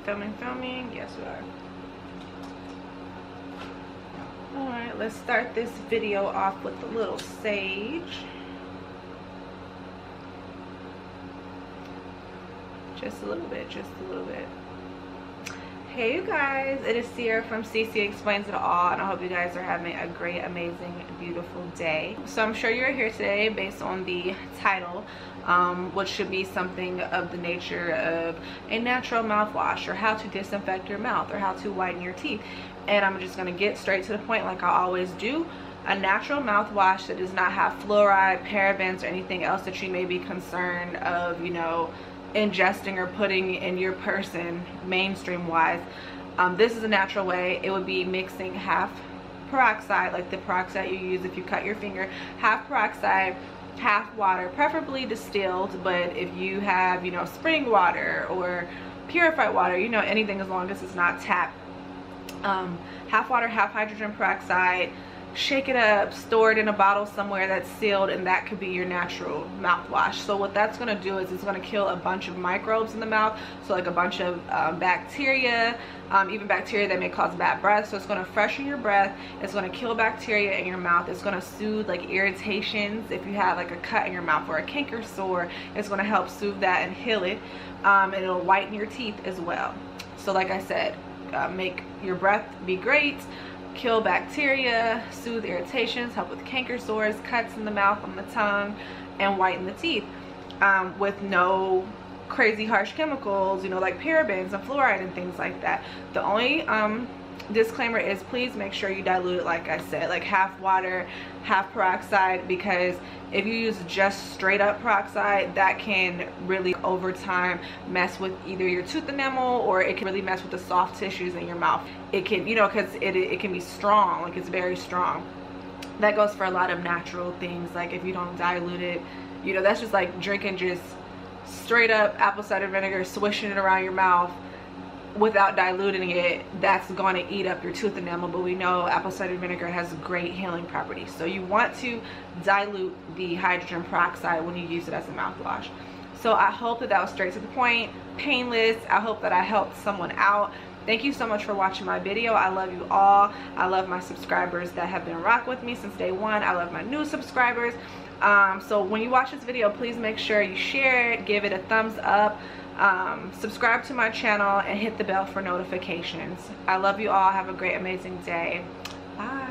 Filming? Yes, we are. Alright, let's start this video off with a little sage. Just a little bit, Hey you guys, it is Sierra from SiSiExplainsItAll, and I hope you guys are having a great, amazing, beautiful day. So I'm sure you're here today based on the title, which should be something of the nature of a natural mouthwash, or how to disinfect your mouth, or how to whiten your teeth. And I'm just going to get straight to the point like I always do. A natural mouthwash that does not have fluoride, parabens, or anything else that you may be concerned of, you know, ingesting or putting in your person mainstream wise. This is a natural way. It would be mixing half peroxide, like the peroxide you use if you cut your finger, half peroxide, half water, preferably distilled, but if you have, you know, spring water or purified water, you know, anything as long as it's not tap. Half water, half hydrogen peroxide. Shake it up, store it in a bottle somewhere that's sealed, and that could be your natural mouthwash. So what that's going to do is it's going to kill a bunch of microbes in the mouth, so like a bunch of bacteria, even bacteria that may cause bad breath. So it's going to freshen your breath, it's going to kill bacteria in your mouth, it's going to soothe like irritations. If you have like a cut in your mouth or a canker sore, it's going to help soothe that and heal it, and it'll whiten your teeth as well. So like I said, make your breath be great, kill bacteria, soothe irritations, help with canker sores, cuts in the mouth, on the tongue, and whiten the teeth, with no crazy harsh chemicals, you know, like parabens and fluoride and things like that. The only disclaimer is please make sure you dilute it, like I said, like half water, half peroxide, because if you use just straight up peroxide, that can really over time mess with either your tooth enamel, or it can really mess with the soft tissues in your mouth. It can, you know, because it can be strong, like it's very strong. That goes for a lot of natural things. Like if you don't dilute it, you know, that's just like drinking just straight up apple cider vinegar, swishing it around your mouth without diluting it. That's going to eat up your tooth enamel, but we know apple cider vinegar has great healing properties. So you want to dilute the hydrogen peroxide when you use it as a mouthwash. So I hope that that was straight to the point, painless. I hope that I helped someone out. Thank you so much for watching my video. I love you all. I love my subscribers that have been rocking with me since day one. I love my new subscribers. So when you watch this video, please make sure you share it, give it a thumbs up, subscribe to my channel, and hit the bell for notifications. I love you all. Have a great, amazing day. Bye.